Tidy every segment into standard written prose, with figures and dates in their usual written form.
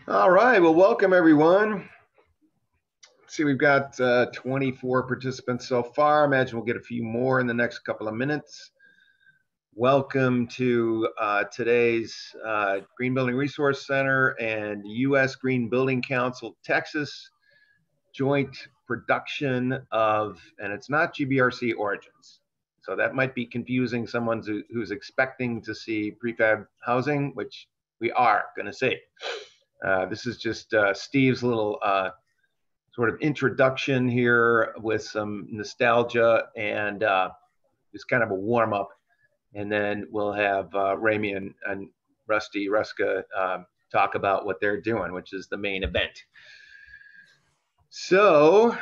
All right, well, welcome everyone. Let's see, we've got 24 participants so far. I imagine we'll get a few more in the next couple of minutes. Welcome to today's Green Building Resource Center and U.S. Green Building Council, Texas joint production of, and it's not GBRC origins. So that might be confusing someone who's expecting to see prefab housing, which we are going to see. This is just Steve's little sort of introduction here with some nostalgia and just kind of a warm up. And then we'll have Rame and Rusty Hruska talk about what they're doing, which is the main event. So,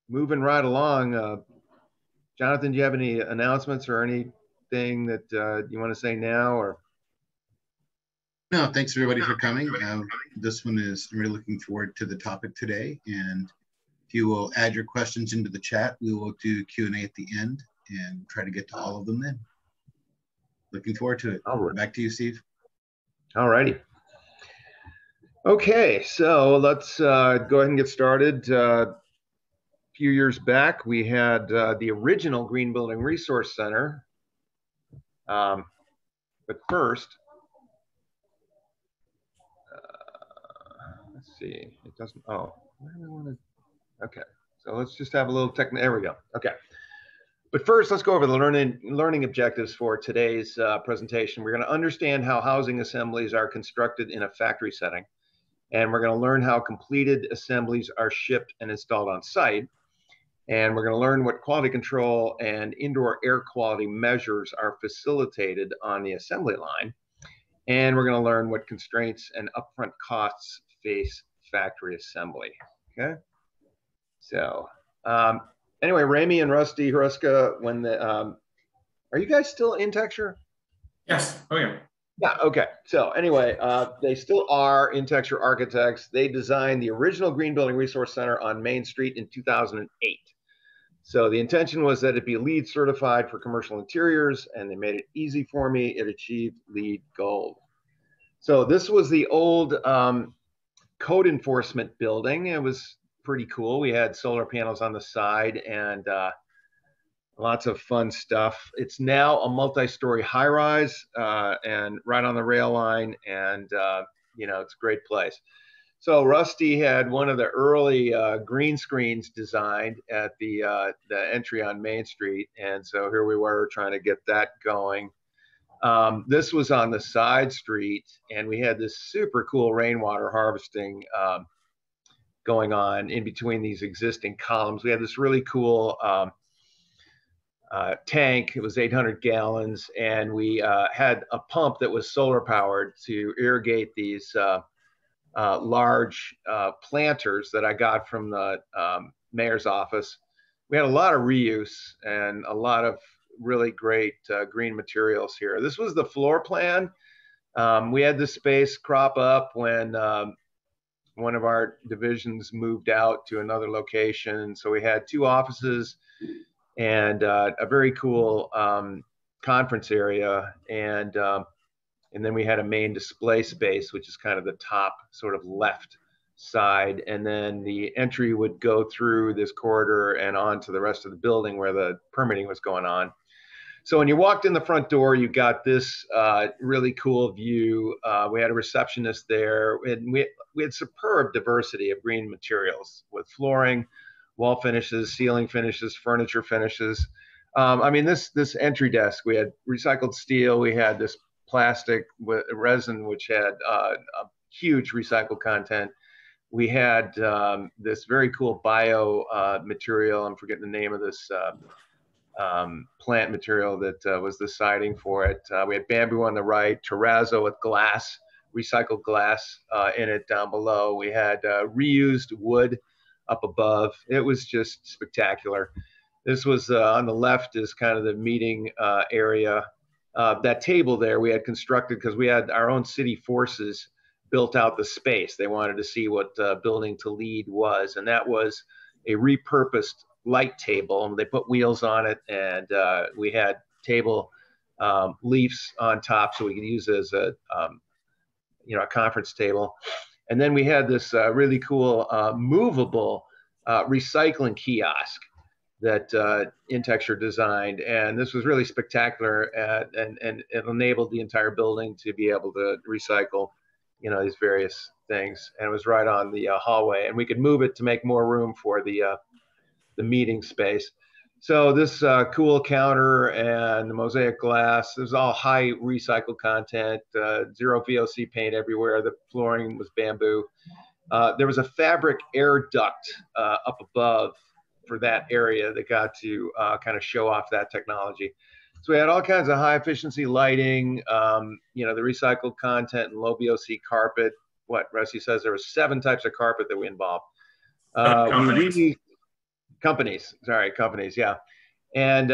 moving right along, Jonathan, do you have any announcements or anything that you want to say now? Or no, thanks everybody for coming. This one is, I'm really looking forward to the topic today. And if you will add your questions into the chat, we will do Q&A at the end and try to get to all of them then. Looking forward to it. Right. Back to you, Steve. All righty. Okay, so let's go ahead and get started. A few years back, we had the original Green Building Resource Center. But first, let's see, it doesn't, oh, where do I want to, okay. So let's just have a little technical, there we go, okay. But first, let's go over the learning objectives for today's presentation. We're going to understand how housing assemblies are constructed in a factory setting. And we're going to learn how completed assemblies are shipped and installed on site. And we're going to learn what quality control and indoor air quality measures are facilitated on the assembly line. And we're going to learn what constraints and upfront costs face factory assembly. Okay. So, anyway, Rame and Rusty Hruska, when the, are you guys still in Texture? Yes. Oh, yeah. Yeah, okay. So anyway, they still are in Texture architects. They designed the original Green Building Resource Center on Main Street in 2008. So the intention was that it be LEED certified for commercial interiors, and they made it easy for me. It achieved LEED Gold. So this was the old code enforcement building. It was pretty cool. We had solar panels on the side and lots of fun stuff. It's now a multi-story high-rise and right on the rail line, and you know, it's a great place. So Rusty had one of the early green screens designed at the entry on Main Street, and so here we were trying to get that going. This was on the side street, and we had this super cool rainwater harvesting going on in between these existing columns. We had this really cool tank. It was 800 gallons, and we had a pump that was solar powered to irrigate these large planters that I got from the mayor's office. We had a lot of reuse and a lot of really great green materials here. This was the floor plan. We had this space crop up when one of our divisions moved out to another location. So we had two offices and a very cool conference area, and then we had a main display space, which is kind of the top sort of left side, and then the entry would go through this corridor and on to the rest of the building where the permitting was going on. So when you walked in the front door, you got this really cool view. We had a receptionist there, and we had superb diversity of green materials with flooring, wall finishes, ceiling finishes, furniture finishes. I mean, this entry desk, we had recycled steel, we had this plastic with resin, which had a huge recycled content. We had this very cool bio material. I'm forgetting the name of this plant material that was the siding for it. We had bamboo on the right, terrazzo with glass, recycled glass in it down below. We had reused wood up above. It was just spectacular. This was on the left is kind of the meeting area. That table there we had constructed because we had our own city forces built out the space. They wanted to see what building to LEED was, and that was a repurposed light table. And they put wheels on it, and we had table leaves on top so we could use it as a conference table. And then we had this really cool movable recycling kiosk that Intexture designed. And this was really spectacular, and it enabled the entire building to be able to recycle, these various things. And it was right on the hallway, and we could move it to make more room for the meeting space. So this cool counter and the mosaic glass, it was all high recycled content, zero VOC paint everywhere. The flooring was bamboo. There was a fabric air duct up above for that area that got to kind of show off that technology. So we had all kinds of high efficiency lighting, the recycled content and low VOC carpet. What Rusty says, there were 7 types of carpet that we involved. Companies, yeah. And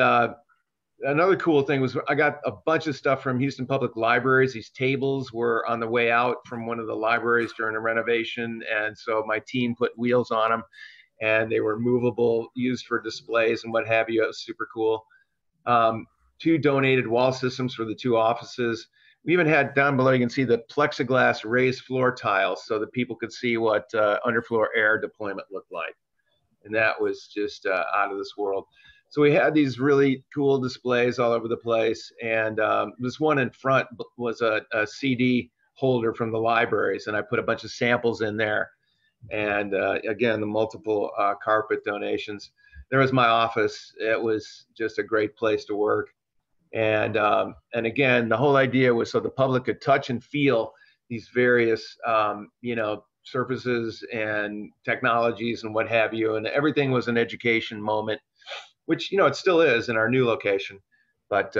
another cool thing was I got a bunch of stuff from Houston Public Libraries. These tables were on the way out from one of the libraries during a renovation. And so my team put wheels on them, and they were movable, used for displays and what have you. It was super cool. 2 donated wall systems for the 2 offices. We even had down below, you can see the plexiglass raised floor tiles so that people could see what underfloor air deployment looked like. And that was just out of this world. So we had these really cool displays all over the place. And this one in front was a CD holder from the libraries. And I put a bunch of samples in there. And again, the multiple carpet donations. There was my office. It was just a great place to work. And again, the whole idea was so the public could touch and feel these various, surfaces and technologies and what have you. And everything was an education moment, which, it still is in our new location. But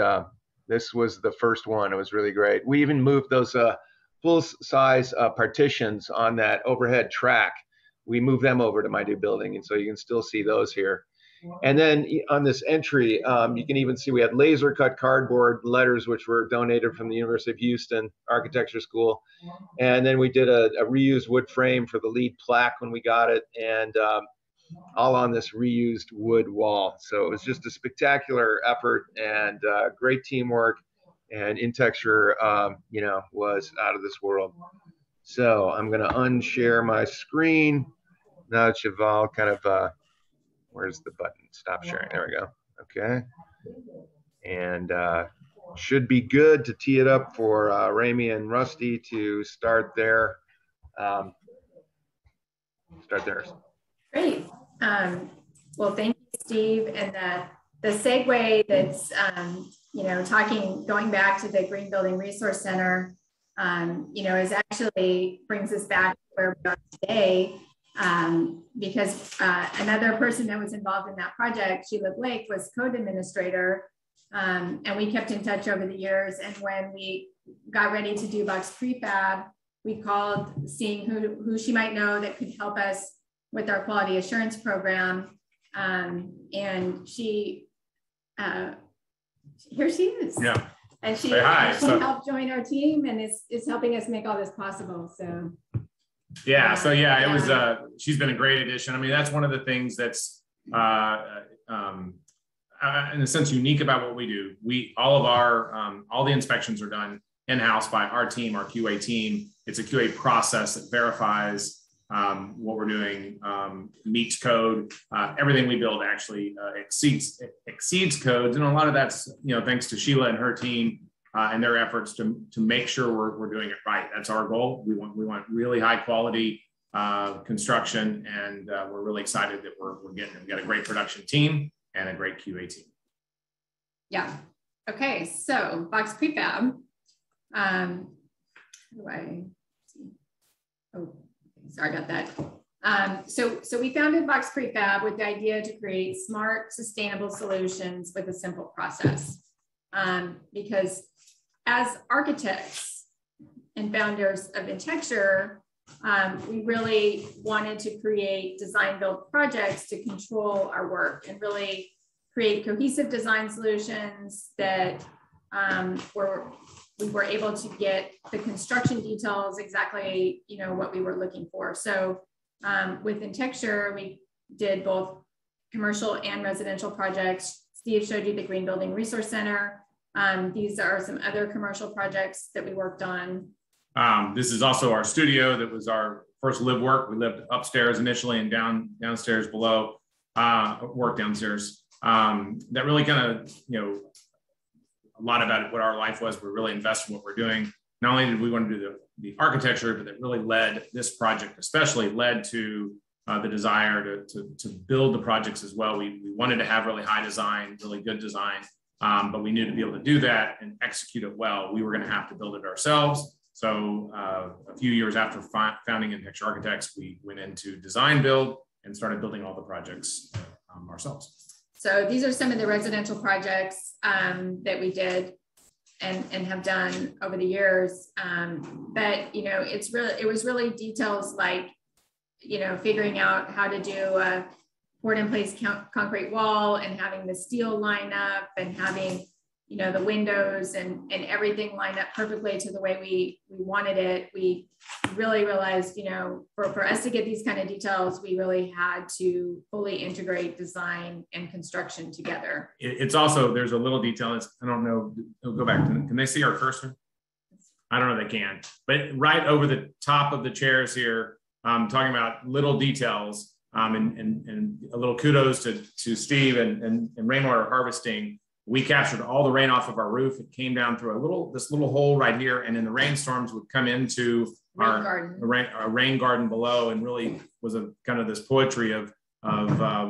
this was the first one. It was really great. We even moved those full-size partitions on that overhead track. We moved them over to my new building. And so you can still see those here. And then on this entry, you can even see we had laser cut cardboard letters, which were donated from the University of Houston Architecture School. And then we did a reused wood frame for the lead plaque when we got it, and all on this reused wood wall. So it was just a spectacular effort and great teamwork. And Intexture, was out of this world. So I'm going to unshare my screen. Now that you've all kind of where's the button? Stop sharing. There we go. Okay. And should be good to tee it up for Rame and Rusty to start their Great. Well, thank you, Steve. And the segue that's going back to the Green Building Resource Center, is actually brings us back to where we are today. Because another person that was involved in that project, Sheila Blake, was code administrator, and we kept in touch over the years. And when we got ready to do Box Prefab, we called, seeing who she might know that could help us with our quality assurance program. And she, here she is. Yeah. And she helped join our team and is helping us make all this possible. So. Yeah. So yeah, it was, she's been a great addition. I mean, that's one of the things that's, in a sense, unique about what we do. All the inspections are done in-house by our team, our QA team. It's a QA process that verifies what we're doing, meets code. Everything we build actually exceeds codes. And a lot of that's, thanks to Sheila and her team. And their efforts to make sure we're doing it right. That's our goal. We want really high quality construction, and we're really excited that we're getting it. We got a great production team and a great QA team. Yeah. Okay. So Box Prefab. How do I see? Oh, sorry about that. So we founded Box Prefab with the idea to create smart, sustainable solutions with a simple process. Because as architects and founders of Intexture, we really wanted to create design build projects to control our work and really create cohesive design solutions that we were able to get the construction details exactly what we were looking for. So with Intexture, we did both commercial and residential projects. Steve showed you the Green Building Resource Center. These are some other commercial projects that we worked on. This is also our studio. That was our first live work. We lived upstairs initially and downstairs below, work downstairs. That really kind of, a lot about what our life was. We really invested in what we're doing. Not only did we want to do the architecture, but it really led, this project especially led to the desire to build the projects as well. We wanted to have really high design, really good design, but we knew to be able to do that and execute it well, we were going to have to build it ourselves. So a few years after founding Intexture Architects, we went into design build and started building all the projects ourselves. So these are some of the residential projects that we did and have done over the years. But, it was really details like, figuring out how to do a poured in place concrete wall and having the steel line up and having, the windows and everything lined up perfectly to the way we wanted it. We really realized, for us to get these kind of details, we really had to fully integrate design and construction together. It's also, there's a little detail. I don't know, it'll go back to, can they see our cursor? I don't know if they can, but right over the top of the chairs here, talking about little details, and a little kudos to Steve and rainwater harvesting. We captured all the rain off of our roof. It came down through this little hole right here, and then the rainstorms would come into our rain garden below, and really was a kind of this poetry of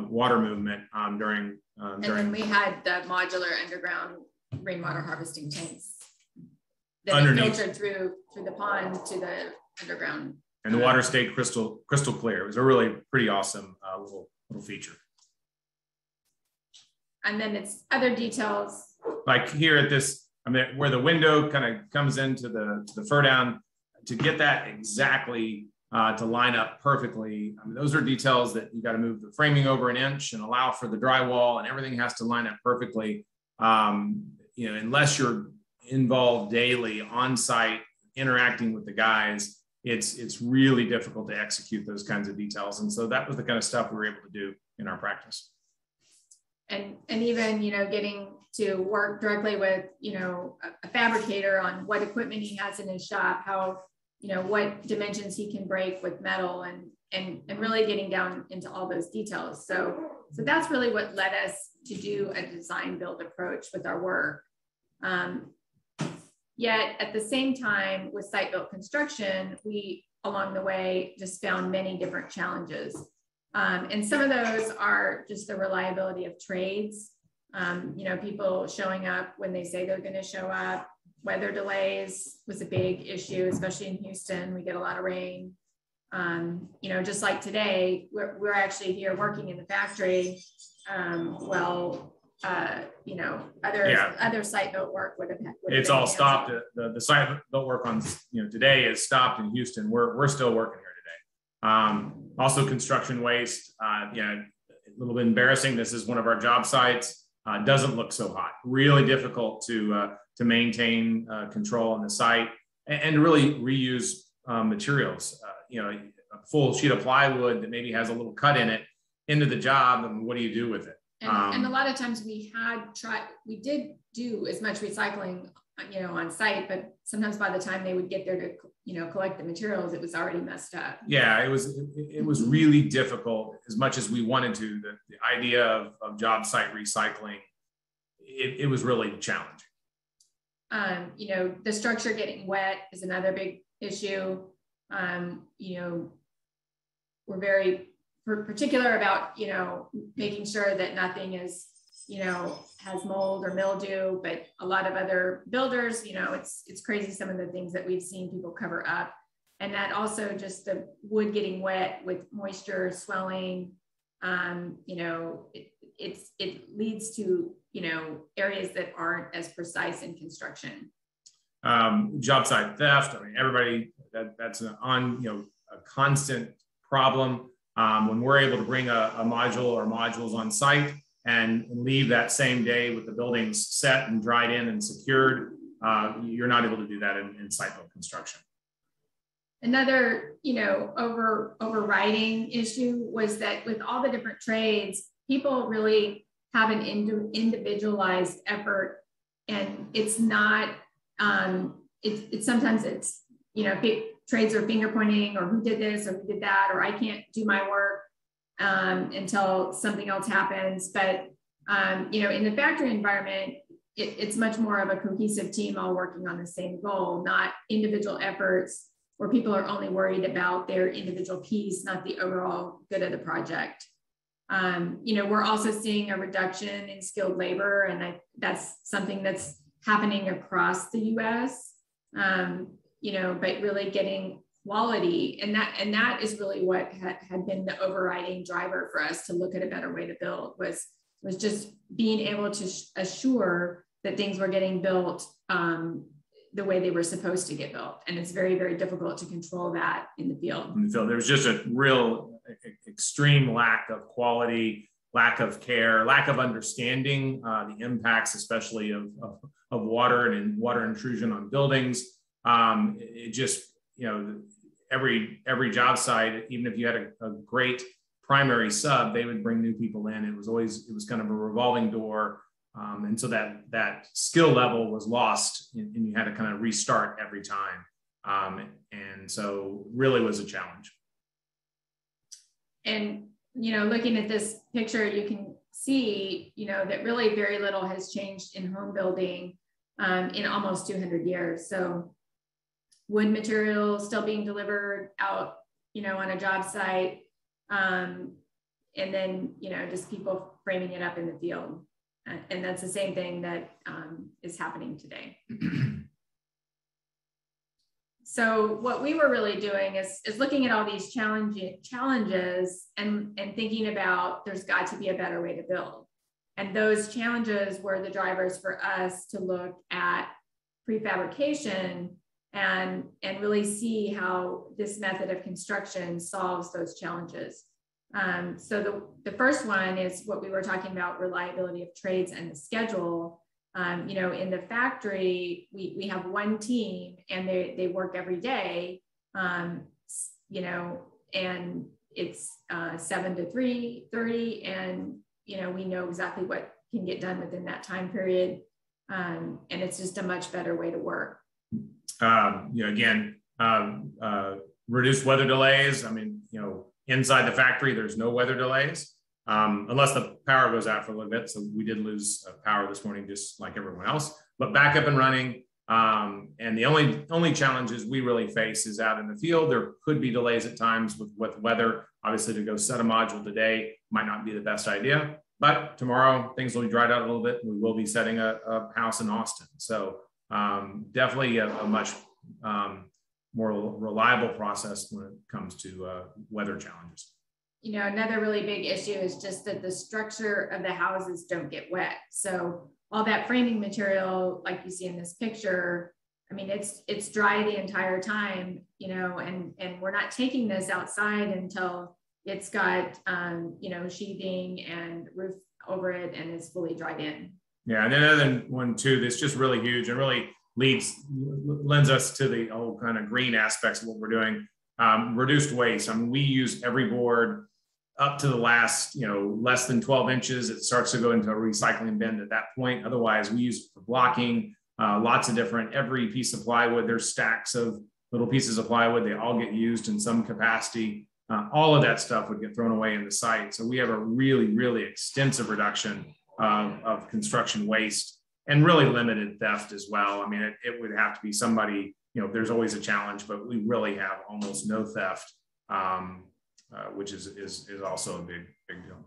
water movement during. And then we had the modular underground rainwater harvesting tanks that filtered through the pond to the underground. And the water stayed crystal clear. It was a really pretty awesome little feature. And then it's other details. Like here at this, where the window kind of comes into the fur down, to get that exactly to line up perfectly. Those are details that you got to move the framing over an inch and allow for the drywall, and everything has to line up perfectly. Unless you're involved daily on site, interacting with the guys, it's really difficult to execute those kinds of details. And so that was the kind of stuff we were able to do in our practice. And even, getting to work directly with, a fabricator on what equipment he has in his shop, how, what dimensions he can break with metal, and really getting down into all those details. So that's really what led us to do a design build approach with our work. Yet at the same time with site built construction, we along the way just found many different challenges. And some of those are just the reliability of trades, people showing up when they say they're going to show up. Weather delays was a big issue, especially in Houston. We get a lot of rain. Just like today, we're actually here working in the factory. Other site built work would have it's all stopped. The site built work on today is stopped in Houston. We're still working here today. Also construction waste, a little bit embarrassing. This is one of our job sites. Doesn't look so hot. Really difficult to maintain control on the site and to really reuse materials. A full sheet of plywood that maybe has a little cut in it into the job, and what do you do with it? And a lot of times we did do as much recycling, on site, but sometimes by the time they would get there to, collect the materials, it was already messed up. Yeah, it was really difficult. As much as we wanted to, the idea of job site recycling, it was really challenging. The structure getting wet is another big issue. We're very particular about, making sure that nothing is, has mold or mildew, but a lot of other builders, it's crazy some of the things that we've seen people cover up. And that also just the wood getting wet with moisture, swelling, it leads to, areas that aren't as precise in construction. Job site theft. Everybody, that's a constant problem. When we're able to bring a module or modules on site and leave that same day with the buildings set and dried in and secured, you're not able to do that in site built construction. Another, overriding issue was that with all the different trades, people really have an individualized effort, and it's not, sometimes it's, trades are finger pointing, or who did this or who did that, or I can't do my work until something else happens. But in the factory environment, it's much more of a cohesive team all working on the same goal, not individual efforts where people are only worried about their individual piece, not the overall good of the project. We're also seeing a reduction in skilled labor, and that's something that's happening across the U.S. But really getting quality, and that is really what had been the overriding driver for us to look at a better way to build, was just being able to assure that things were getting built the way they were supposed to get built. And it's very, very difficult to control that in the field. There was just a real extreme lack of quality, lack of care, lack of understanding the impacts, especially of water and water intrusion on buildings. It just, every job site, even if you had a great primary sub, they would bring new people in. It was kind of a revolving door. And so that skill level was lost, and you had to kind of restart every time. And so really was a challenge. And, looking at this picture, you can see, that really very little has changed in home building in almost 200 years. So wood material still being delivered out, on a job site. And then, just people framing it up in the field. And that's the same thing that is happening today. So what we were really doing is looking at all these challenges and thinking about there's got to be a better way to build. And those challenges were the drivers for us to look at prefabrication and really see how this method of construction solves those challenges. So the first one is what we were talking about, reliability of trades and the schedule. In the factory, we have one team and they work every day, and it's 7 to 3:30, and, we know exactly what can get done within that time period. And it's just a much better way to work. Reduced weather delays. Inside the factory, there's no weather delays, unless the power goes out for a little bit. So we did lose power this morning, just like everyone else, but back up and running. And the only challenges we really face is out in the field. There could be delays at times with weather. Obviously, to go set a module today might not be the best idea, but tomorrow things will be dried out a little bit. We will be setting a house in Austin. So definitely a much more reliable process when it comes to weather challenges. Another really big issue is just that the structure of the houses don't get wet. So all that framing material, like you see in this picture, it's dry the entire time, and we're not taking this outside until it's got, sheathing and roof over it and is fully dried in. Yeah, and then another one too that's just really huge and really lends us to the whole kind of green aspects of what we're doing. Reduced waste. We use every board up to the last, less than 12 inches. It starts to go into a recycling bin at that point. Otherwise, we use it for blocking, lots of different, every piece of plywood. There's stacks of little pieces of plywood. They all get used in some capacity. All of that stuff would get thrown away in the site. So we have a really, really extensive reduction of construction waste. And really limited theft as well. It would have to be somebody, there's always a challenge, but we really have almost no theft, which is also a big deal.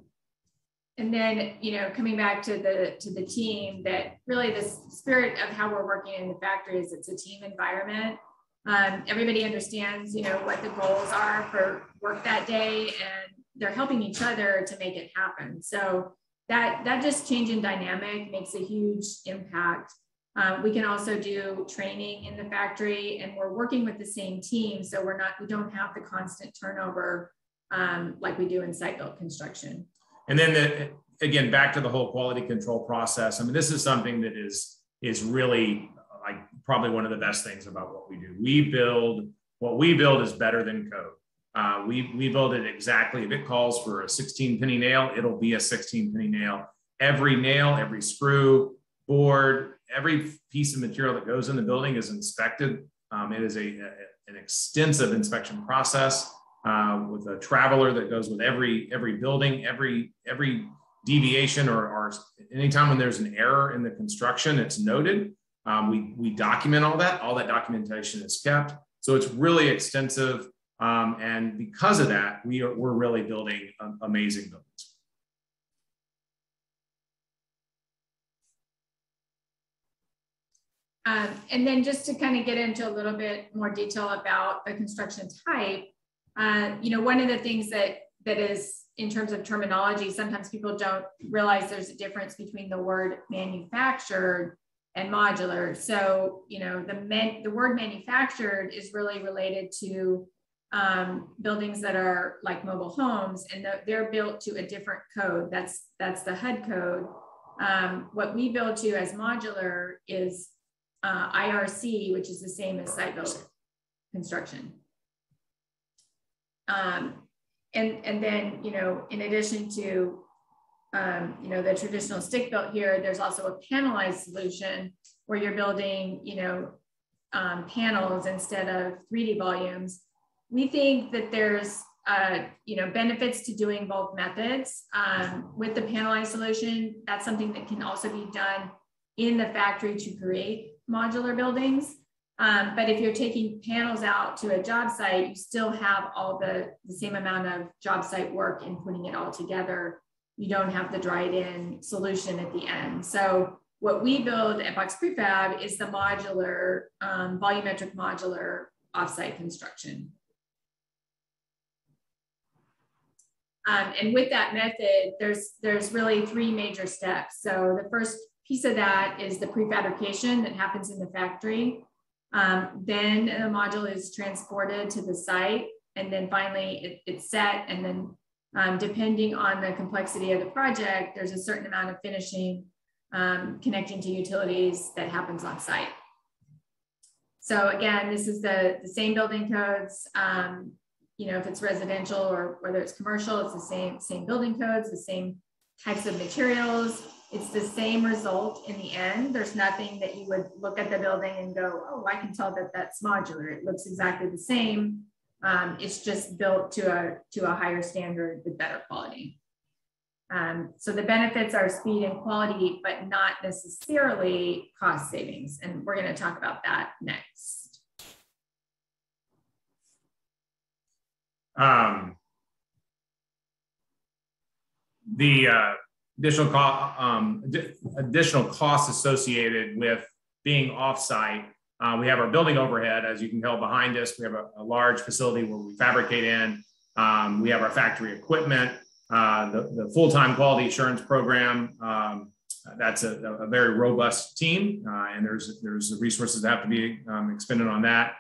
And then, coming back to the team, that really the spirit of how we're working in the factory is it's a team environment. Everybody understands, what the goals are for work that day, and they're helping each other to make it happen. So that just change in dynamic makes a huge impact. We can also do training in the factory, and we're working with the same team. So we don't have the constant turnover like we do in site-built construction. And then again, back to the whole quality control process. This is something that is really probably one of the best things about what we do. What we build is better than code. We build it exactly. If it calls for a 16-penny nail, it'll be a 16-penny nail. Every nail, every screw, board, every piece of material that goes in the building is inspected. It is an extensive inspection process with a traveler that goes with every building, every deviation or anytime when there's an error in the construction, it's noted. We document all that. All that documentation is kept. So it's really extensive. And because of that, we're really building amazing buildings. And then just to kind of get into a little bit more detail about the construction type, one of the things that is in terms of terminology, sometimes people don't realize there's a difference between the word manufactured and modular. So, the word manufactured is really related to buildings that are like mobile homes, and they're built to a different code. That's the HUD code. What we build to as modular is IRC, which is the same as site-built construction. And then, in addition to, the traditional stick-built here, there's also a panelized solution where you're building, panels instead of 3D volumes. We think that there's, benefits to doing both methods. With the panelized solution, that's something that can also be done in the factory to create modular buildings. But if you're taking panels out to a job site, you still have all the same amount of job site work in putting it all together. You don't have the dried in solution at the end. So what we build at Box Prefab is the modular, volumetric modular offsite construction. And with that method, there's really three major steps. So the first piece of that is the prefabrication that happens in the factory. Then the module is transported to the site, and then finally it's set. And then depending on the complexity of the project, there's a certain amount of finishing, connecting to utilities that happens on site. So again, this is the same building codes. If it's residential or whether it's commercial, it's the same building codes, the same types of materials. It's the same result in the end. There's nothing that you would look at the building and go, oh, I can tell that that's modular. It looks exactly the same. It's just built to a higher standard with better quality. So the benefits are speed and quality, but not necessarily cost savings. And we're going to talk about that next. The additional costs associated with being offsite. We have our building overhead, as you can tell behind us. We have a large facility where we fabricate in. We have our factory equipment, the full-time quality assurance program. That's a very robust team, and there's resources that have to be expended on that.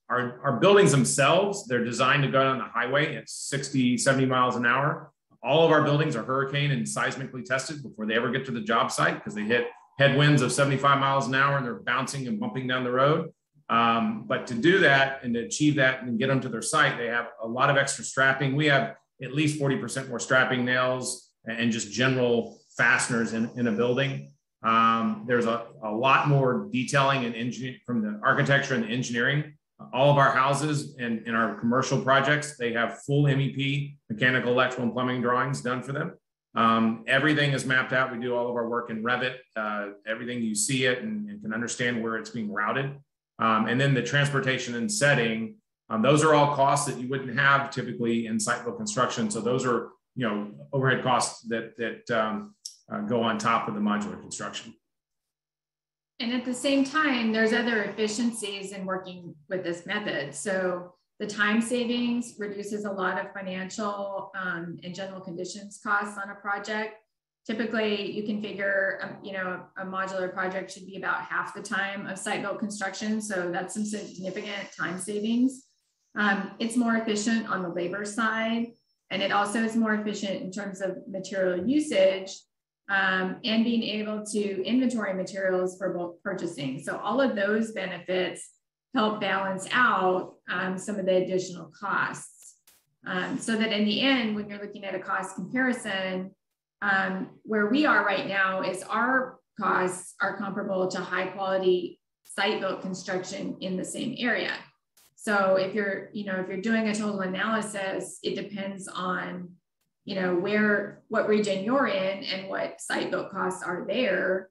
Our buildings themselves, they're designed to go on the highway at 60, 70 miles an hour. All of our buildings are hurricane and seismically tested before they ever get to the job site, because they hit headwinds of 75 miles an hour and they're bouncing and bumping down the road. But to do that and to achieve that and get them to their site, they have a lot of extra strapping. We have at least 40% more strapping nails and just general fasteners in a building. There's a lot more detailing and engineering from the architecture and the engineering. All of our houses and in our commercial projects, they have full MEP, mechanical, electrical, and plumbing drawings done for them. Everything is mapped out. We do all of our work in Revit. Everything, you see it and can understand where it's being routed. And then the transportation and setting, those are all costs that you wouldn't have typically in site-built construction. So those are, overhead costs that go on top of the modular construction. And at the same time, there's other efficiencies in working with this method. So the time savings reduces a lot of financial and general conditions costs on a project. Typically, you can figure, a modular project should be about half the time of site-built construction. So that's some significant time savings. It's more efficient on the labor side, and it also is more efficient in terms of material usage. And being able to inventory materials for bulk purchasing. So all of those benefits help balance out some of the additional costs. So that in the end, when you're looking at a cost comparison, where we are right now is our costs are comparable to high quality site-built construction in the same area. So if you're doing a total analysis, it depends on, what region you're in and what site-built costs are there.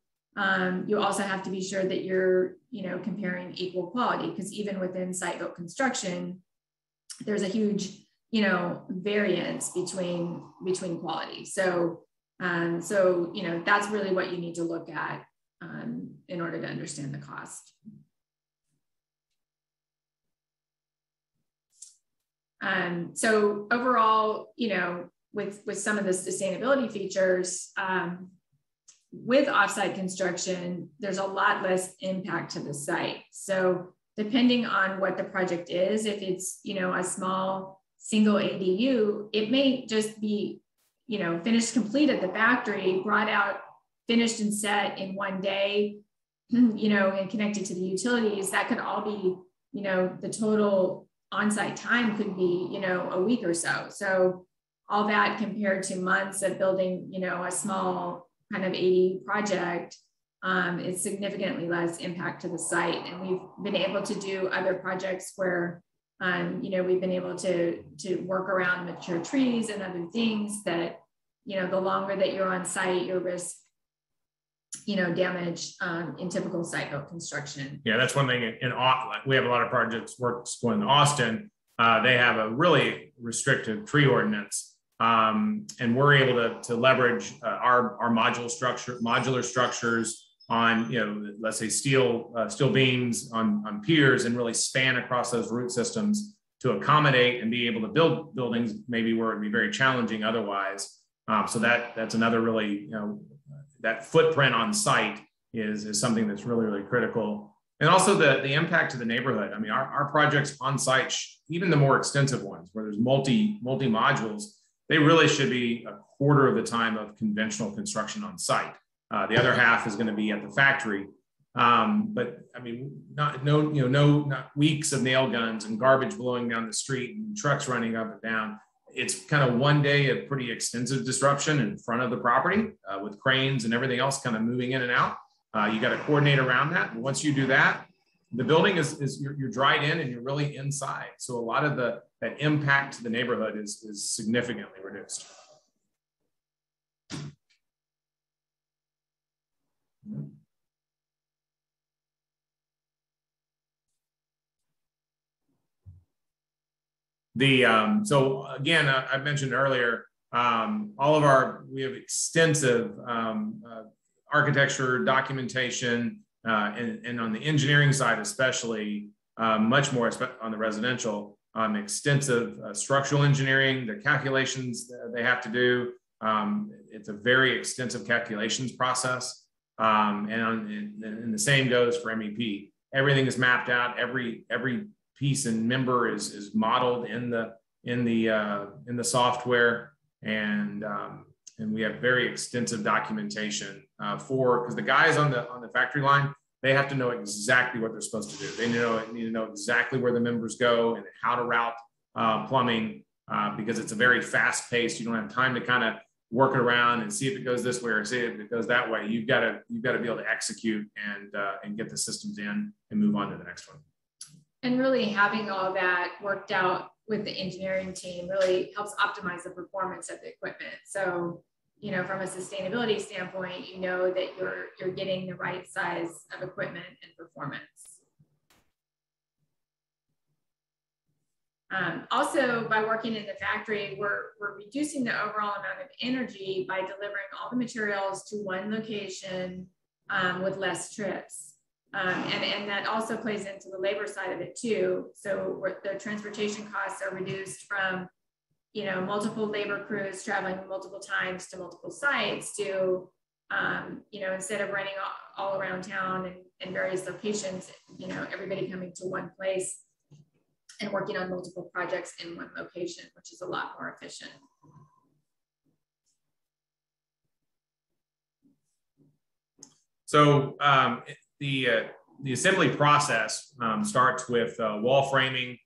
You also have to be sure that you're, comparing equal quality, because even within site-built construction, there's a huge, variance between quality. So, that's really what you need to look at in order to understand the cost. So overall, with some of the sustainability features, with offsite construction, there's a lot less impact to the site. So depending on what the project is, if it's, a small single ADU, it may just be, finished complete at the factory, brought out, finished and set in one day, and connected to the utilities. That could all be, the total on-site time could be, a week or so. So all that compared to months of building, a small kind of 80 project, it's significantly less impact to the site. And we've been able to do other projects where, we've been able to work around mature trees and other things that, the longer that you're on site, your risk, damage in typical site-built construction. Yeah, that's one thing. We have a lot of projects going in Austin. They have a really restrictive tree ordinance. And we're able to leverage our modular structures on, let's say steel beams on piers, and really span across those root systems to accommodate and be able to build buildings maybe where it'd be very challenging otherwise. So that's another really, that footprint on site is something that's really, really critical. And also the impact to the neighborhood. I mean, our projects on site, even the more extensive ones where there's multi modules, they really should be a quarter of the time of conventional construction on site. The other half is going to be at the factory. But I mean, not weeks of nail guns and garbage blowing down the street and trucks running up and down. It's kind of one day of pretty extensive disruption in front of the property with cranes and everything else kind of moving in and out. You got to coordinate around that. And once you do that, the building you're dried in and you're really inside. So a lot of that impact to the neighborhood is significantly reduced. So again, I mentioned earlier, we have extensive architecture documentation, and on the engineering side, especially much more on the residential, extensive structural engineering, the calculations that they have to do. It's a very extensive calculations process. And the same goes for MEP. Everything is mapped out. Every piece and member is modeled in the software, and we have very extensive documentation because the guys on the factory line, they have to know exactly what they're supposed to do. They need to know exactly where the members go and how to route plumbing, because it's a very fast paced. You don't have time to kind of work it around and see if it goes this way or see if it goes that way. You've got to be able to execute and get the systems in and move on to the next one. And really having all that worked out with the engineering team really helps optimize the performance of the equipment. So, from a sustainability standpoint, that you're getting the right size of equipment and performance. Also, by working in the factory, we're reducing the overall amount of energy by delivering all the materials to one location with less trips. And that also plays into the labor side of it too. So the transportation costs are reduced from, multiple labor crews traveling multiple times to multiple sites to, instead of running all around town and various locations, everybody coming to one place and working on multiple projects in one location, which is a lot more efficient. So the assembly process starts with wall framing.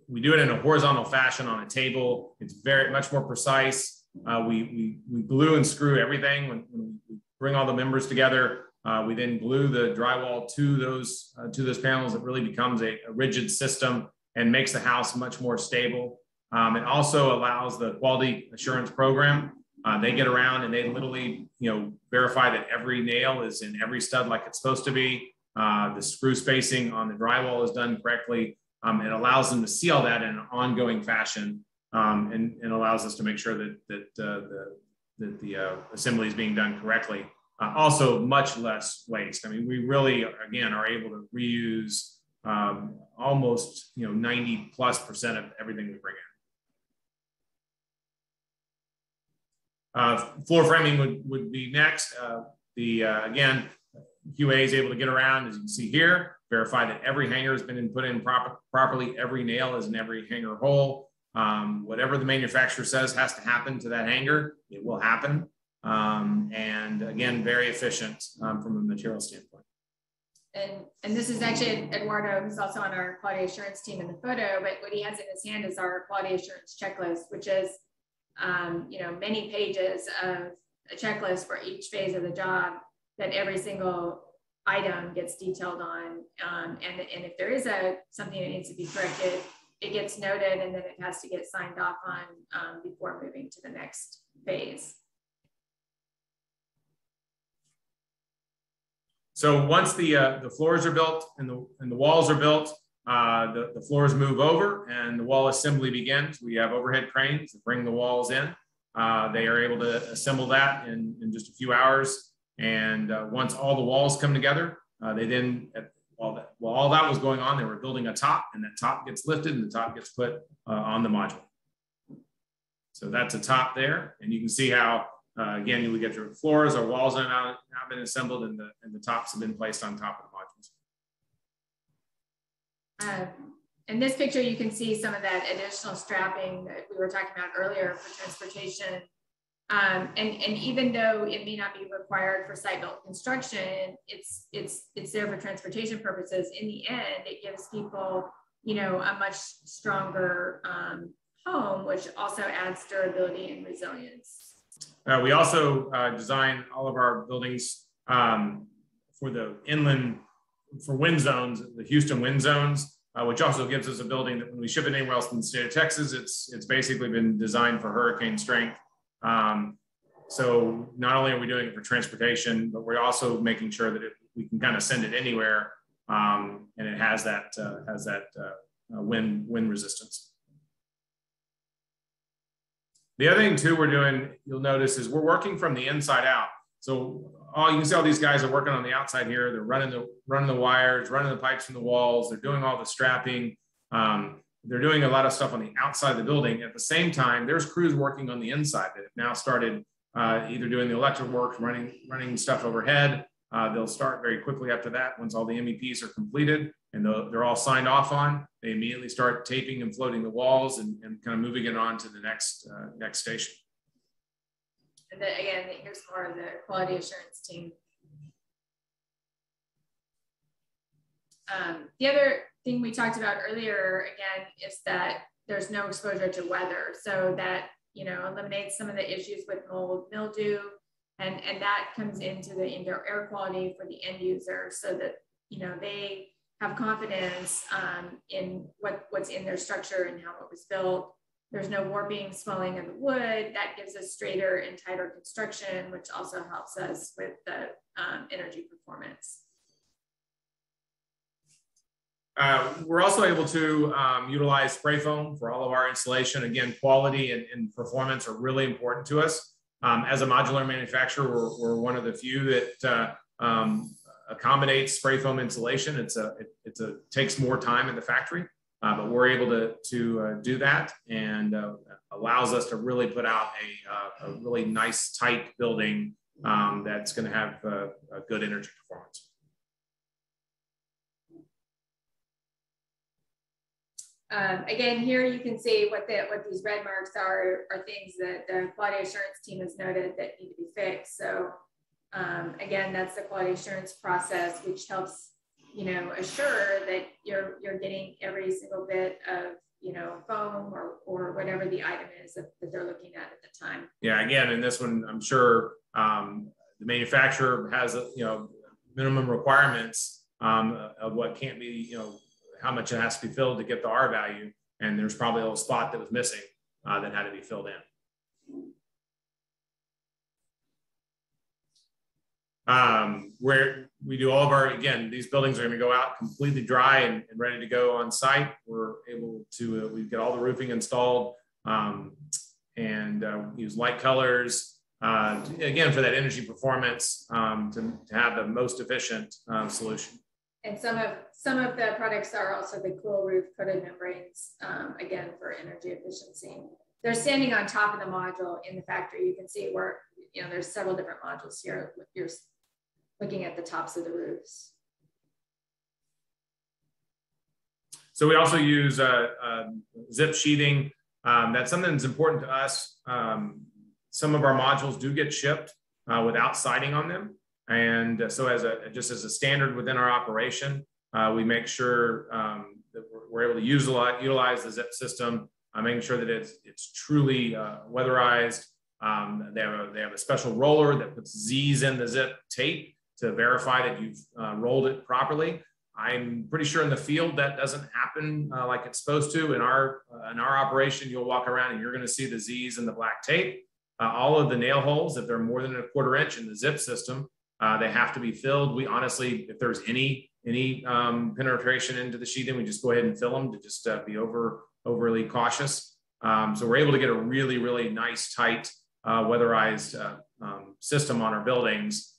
We do it in a horizontal fashion on a table. It's very much more precise. We glue and screw everything when we bring all the members together. We then glue the drywall to those panels. It really becomes a rigid system and makes the house much more stable. It also allows the quality assurance program. They get around and they literally, verify that every nail is in every stud like it's supposed to be. The screw spacing on the drywall is done correctly. It allows them to see all that in an ongoing fashion, and allows us to make sure that the assembly is being done correctly. Also, much less waste. I mean, we really, again, are able to reuse almost 90+% of everything we bring in. Floor framing would be next. Again, QA is able to get around, as you can see here, verify that every hanger has been put in properly, every nail is in every hanger hole. Whatever the manufacturer says has to happen to that hanger, it will happen. And again, very efficient from a material standpoint. And this is actually Eduardo, who's also on our quality assurance team in the photo, but what he has in his hand is our quality assurance checklist, which is many pages of a checklist for each phase of the job that every single item gets detailed on. And if there is something that needs to be corrected, it gets noted and then it has to get signed off on before moving to the next phase. So once the floors are built and the walls are built, the floors move over and the wall assembly begins. We have overhead cranes that bring the walls in. They are able to assemble that in just a few hours. And once all the walls come together, they then, while all that was going on, they were building a top, and that top gets lifted and the top gets put on the module. So that's a top there. And you can see how, again, you would get your floors or walls have now been assembled and the tops have been placed on top of the modules. In this picture, you can see some of that additional strapping that we were talking about earlier for transportation. And even though it may not be required for site-built construction, it's there for transportation purposes. In the end, it gives people, a much stronger home, which also adds durability and resilience. We also design all of our buildings for the inland, for wind zones, the Houston wind zones, which also gives us a building that when we ship it anywhere else in the state of Texas, it's basically been designed for hurricane strength. So not only are we doing it for transportation, but we're also making sure that we can kind of send it anywhere, and it has that wind resistance. The other thing too we're doing, you'll notice, is we're working from the inside out. So you can see all these guys are working on the outside here. They're running the wires, running the pipes from the walls. They're doing all the strapping. They're doing a lot of stuff on the outside of the building. At the same time, there's crews working on the inside that have now started either doing the electric work, running stuff overhead. They'll start very quickly after that. Once all the MEPs are completed and they're all signed off on, they immediately start taping and floating the walls and kind of moving it on to the next station. And then again, here's more of the quality assurance team. The other thing we talked about earlier, again, is that there's no exposure to weather. So that, eliminates some of the issues with mold, mildew, and that comes into the indoor air quality for the end user, so that, they have confidence in what's in their structure and how it was built. There's no warping, swelling of the wood. That gives us straighter and tighter construction, which also helps us with the energy performance. We're also able to utilize spray foam for all of our installation. Again, quality and performance are really important to us. As a modular manufacturer, we're one of the few that accommodates spray foam insulation. It takes more time in the factory, but we're able to do that, and allows us to really put out a really nice, tight building that's going to have a good energy performance. Again, here you can see what these red marks are things that the quality assurance team has noted that need to be fixed. So again, that's the quality assurance process, which helps, assure that you're getting every single bit of, foam or whatever the item is that they're looking at the time. Yeah, again, in this one, I'm sure the manufacturer has, minimum requirements of what can't be, you know, how much it has to be filled to get the R value. And there's probably a little spot that was missing that had to be filled in. Where we do all of our, again, these buildings are going to go out completely dry and ready to go on site. We're able to, we get all the roofing installed and use light colors, again, for that energy performance to have the most efficient solution. And some of the products are also the cool roof coated membranes, again, for energy efficiency. They're standing on top of the module in the factory. You can see where, you know, there's several different modules here. You're looking at the tops of the roofs. So we also use zip sheathing. That's something that's important to us. Some of our modules do get shipped without siding on them. And so just as a standard within our operation, we make sure that we're able to utilize the zip system, making sure that it's truly weatherized. They have a special roller that puts Z's in the zip tape to verify that you've rolled it properly. I'm pretty sure in the field that doesn't happen like it's supposed to. In our operation, you'll walk around and you're going to see the Z's in the black tape. All of the nail holes, if they're more than 1/4 inch in the zip system, they have to be filled. We honestly, if there's any penetration into the sheathing, we just go ahead and fill them to just be overly cautious. So we're able to get a really, really nice, tight, weatherized system on our buildings,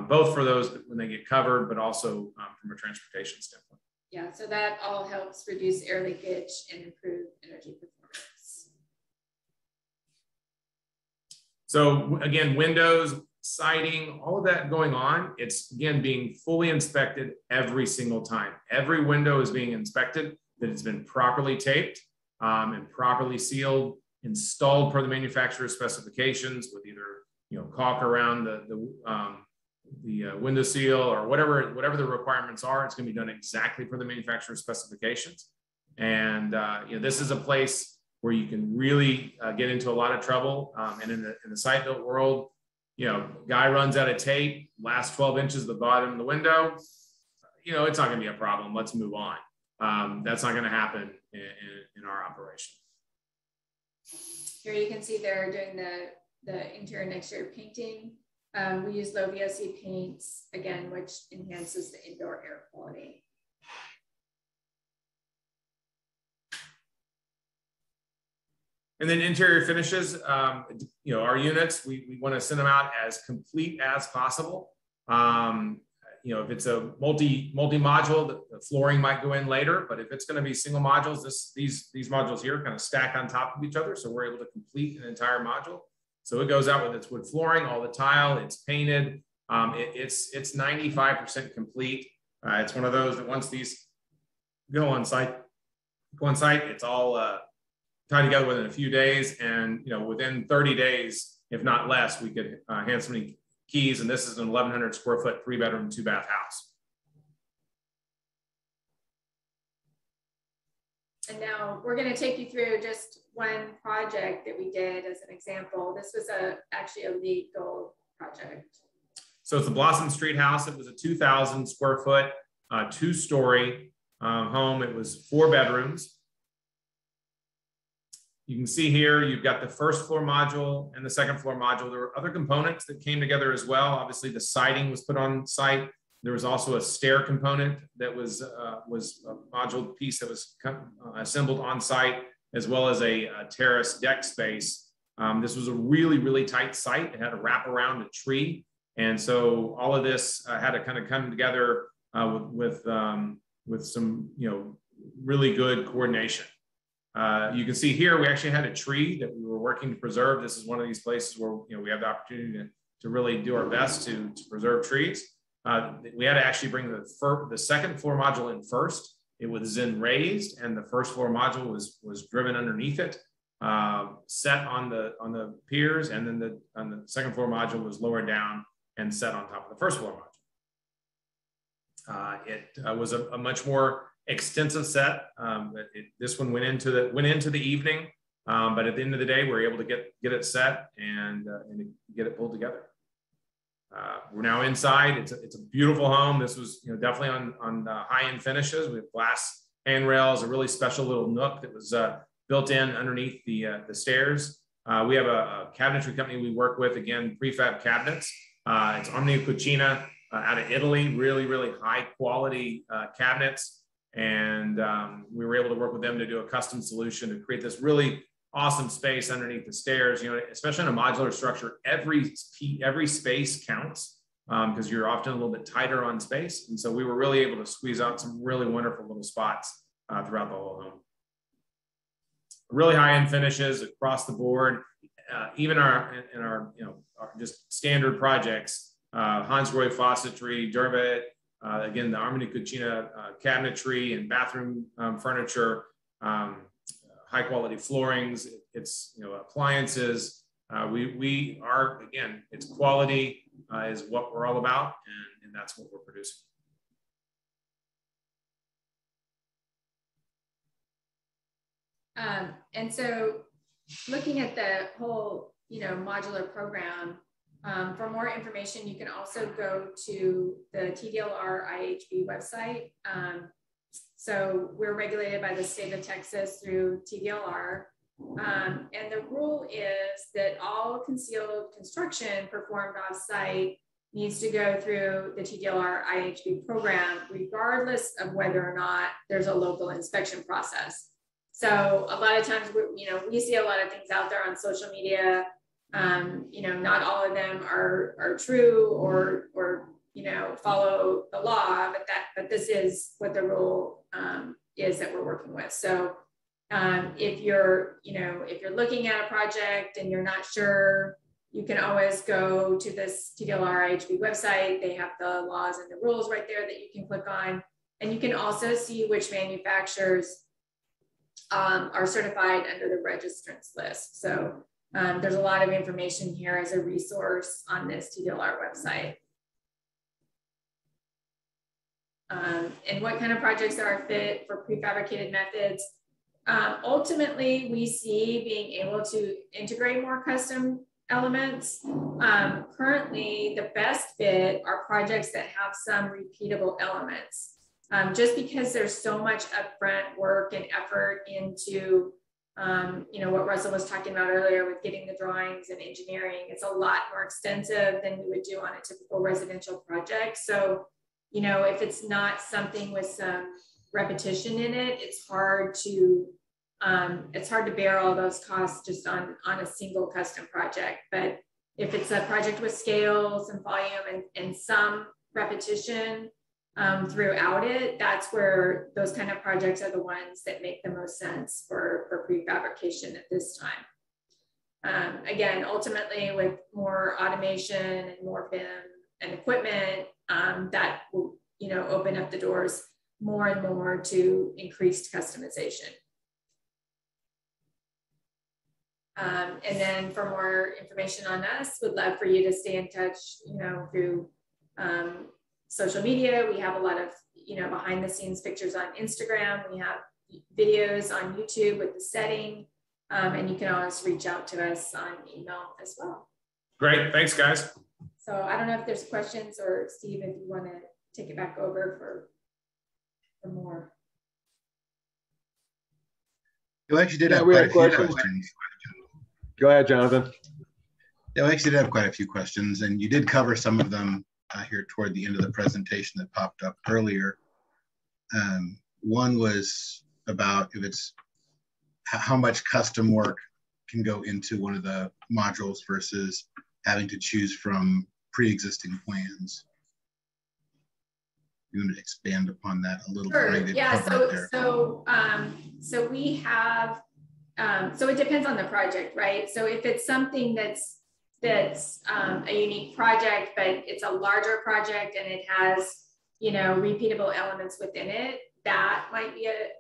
both for those when they get covered, but also from a transportation standpoint. Yeah, so that all helps reduce air leakage and improve energy performance. So again, windows, siding, all of that going on. It's again being fully inspected every single time. Every window is being inspected, that it's been properly taped and properly sealed, installed per the manufacturer's specifications with either, you know, caulk around the window seal or whatever the requirements are. It's going to be done exactly for the manufacturer's specifications. And you know, this is a place where you can really get into a lot of trouble. And in the site built world, you know, guy runs out of tape, last 12 inches of the bottom of the window, you know, it's not going to be a problem. Let's move on. That's not going to happen in our operation. Here you can see they're doing the interior and exterior painting. We use low VOC paints, again, which enhances the indoor air quality. And then interior finishes, you know, our units, we want to send them out as complete as possible. You know, if it's a multi-module, the flooring might go in later, but if it's going to be single modules, these modules here kind of stack on top of each other. So we're able to complete an entire module. So it goes out with its wood flooring, all the tile, it's painted. It's 95% complete. It's one of those that once these go on site, it's all tied together within a few days. And, you know, within 30 days, if not less, we could hand somebody keys. And this is an 1,100 square foot, 3-bedroom, 2-bath house. And now we're going to take you through just one project that we did as an example. This was actually a LEED Gold project. So it's the Blossom Street house. It was a 2,000 square foot, 2-story home. It was 4 bedrooms. You can see here, you've got the first floor module and the second floor module. There were other components that came together as well. Obviously, the siding was put on site. There was also a stair component that was a module piece that was assembled on site, as well as a terrace deck space. This was a really, really tight site. It had to wrap around a tree. And so all of this had to kind of come together with some, you know, really good coordination. You can see here, we actually had a tree that we were working to preserve. This is one of these places where, you know, we have the opportunity to really do our best to preserve trees. We had to actually bring the second floor module in first. It was then raised, and the first floor module was driven underneath it, set on the piers, and then the second floor module was lowered down and set on top of the first floor module. It was a much more extensive set. This one went into the evening, but at the end of the day, we were able to get it set and get it pulled together. We're now inside. It's a beautiful home. This was definitely on high-end finishes with glass handrails, a really special little nook that was built in underneath the stairs. We have a cabinetry company we work with, again, Prefab cabinets. It's Rame and Russell out of Italy, really, really high quality cabinets. And we were able to work with them to do a custom solution to create this really awesome space underneath the stairs. Especially in a modular structure, every space counts because you're often a little bit tighter on space. And so we were really able to squeeze out some really wonderful little spots throughout the whole home. Really high-end finishes across the board. Even in our just standard projects, Hansgrohe faucetry, Dermot, again, the Rame and Russell cabinetry and bathroom furniture, high quality floorings, it's appliances. We are, again, it's quality is what we're all about, and that's what we're producing. And so looking at the whole, modular program, for more information, you can also go to the TDLR IHB website. So we're regulated by the state of Texas through TDLR. And the rule is that all concealed construction performed off-site needs to go through the TDLR IHB program, regardless of whether or not there's a local inspection process. So a lot of times, we see a lot of things out there on social media. Not all of them are true or follow the law, but this is what the rule is that we're working with. So if you're looking at a project and you're not sure, you can always go to this TDLR IHB website. They have the laws and the rules right there that you can click on, and you can also see which manufacturers are certified under the registrants list. So there's a lot of information here as a resource on this TDLR website. And what kind of projects are fit for prefabricated methods? Ultimately, we see being able to integrate more custom elements. Currently, the best fit are projects that have some repeatable elements. Just because there's so much upfront work and effort into what Russell was talking about earlier with getting the drawings and engineering, it's a lot more extensive than we would do on a typical residential project. So, if it's not something with some repetition in it, it's hard to bear all those costs just on a single custom project. But if it's a project with scale, some volume, and some repetition throughout it, that's where those kind of projects are the ones that make the most sense for prefabrication at this time. Again, ultimately, with more automation and more BIM and equipment, that will open up the doors more and more to increased customization. And then for more information on us, would love for you to stay in touch, through social media. We have a lot of, behind the scenes pictures on Instagram. We have videos on YouTube with the setting, and you can always reach out to us on email as well. Great, thanks guys. So I don't know if there's questions, or Steve, if you want to take it back over for more. We actually did have quite a few questions. Go ahead, Jonathan. Yeah, we actually did have quite a few questions, and you did cover some of them here toward the end of the presentation that popped up earlier. One was about how much custom work can go into one of the modules versus having to choose from pre-existing plans. You want to expand upon that a little Sure. bit? Yeah. So we have. So it depends on the project, right? So if it's something that's a unique project, but it's a larger project and it has, repeatable elements within it, that might be a,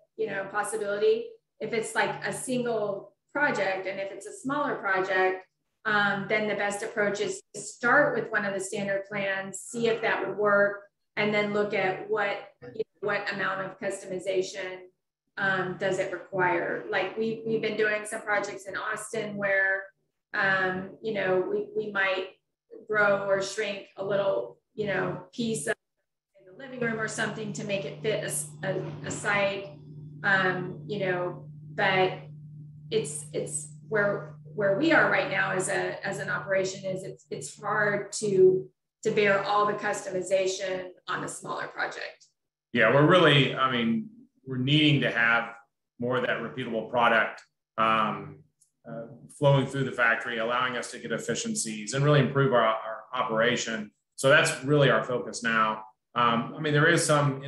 possibility. If it's like a single project, and if it's a smaller project, then the best approach is to start with one of the standard plans, see if that would work, and then look at what amount of customization does it require. Like we've been doing some projects in Austin where, we might grow or shrink a little, you know, piece of the living room or something to make it fit a site, you know, but it's where we are right now as an operation is it's hard to bear all the customization on a smaller project. Yeah, we're really, I mean, we're needing to have more of that repeatable product flowing through the factory, allowing us to get efficiencies and really improve our operation. So that's really our focus now. I mean, there is some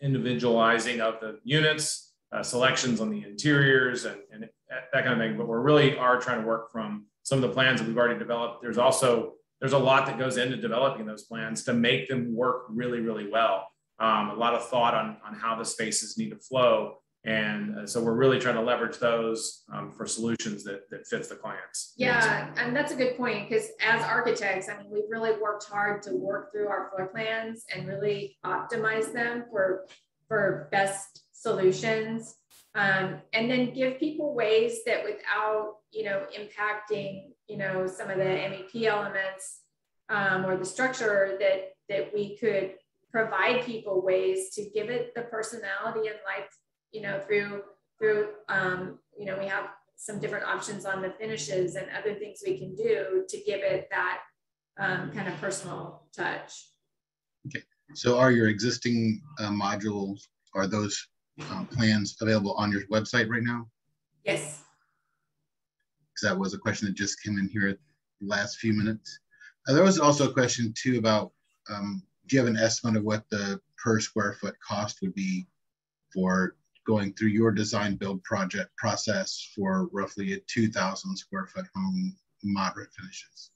individualizing of the units, selections on the interiors and that kind of thing, but we really are trying to work from some of the plans that we've already developed. There's a lot that goes into developing those plans to make them work really, really well. A lot of thought on how the spaces need to flow. And so we're really trying to leverage those for solutions that fits the clients. Yeah, and that's a good point, because as architects, I mean, we've really worked hard to work through our floor plans and really optimize them for best solutions. And then give people ways that without, you know, impacting, you know, some of the MEP elements or the structure that we could provide people ways to give it the personality and life, you know, through you know, we have some different options on the finishes and other things we can do to give it that kind of personal touch. Okay, so are your existing modules, are those plans available on your website right now? Yes. Because that was a question that just came in here at the last few minutes. There was also a question too about, do you have an estimate of what the per square foot cost would be for going through your design build project process for roughly a 2,000 square foot home, moderate finishes?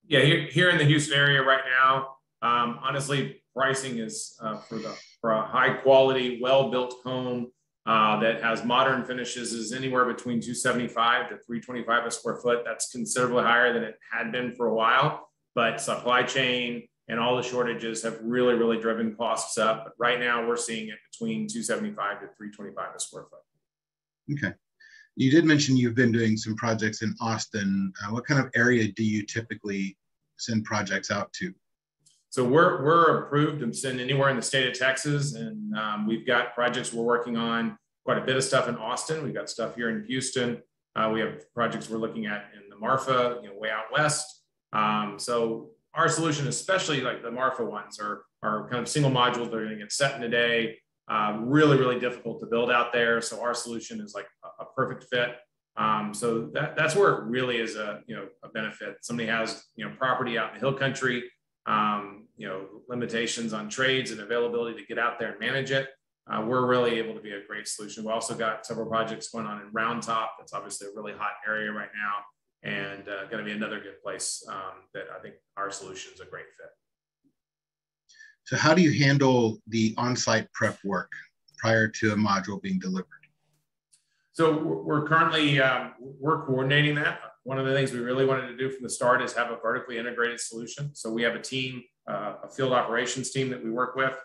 Yeah, here in the Houston area right now, honestly, pricing is for a high quality, well-built home that has modern finishes is anywhere between $275 to $325 a square foot. That's considerably higher than it had been for a while, but supply chain and all the shortages have really, really driven costs up. But right now we're seeing it between $275 to $325 a square foot. Okay. You did mention you've been doing some projects in Austin. What kind of area do you typically send projects out to? So we're approved and send anywhere in the state of Texas. And we've got projects we're working on, quite a bit of stuff in Austin. We've got stuff here in Houston. We have projects we're looking at in the Marfa, you know, way out west. So our solution, especially like the Marfa ones, are kind of single modules that are going to get set in a day. Really, really difficult to build out there. So our solution is like a perfect fit. So that's where it really is a benefit. Somebody has, you know, property out in the hill country, you know, limitations on trades and availability to get out there and manage it. We're really able to be a great solution. We also got several projects going on in Round Top. That's obviously a really hot area right now, and going to be another good place that I think our solution is a great fit. So how do you handle the on-site prep work prior to a module being delivered? So we're currently, we're coordinating that. One of the things we really wanted to do from the start is have a vertically integrated solution. So we have a team, a field operations team that we work with,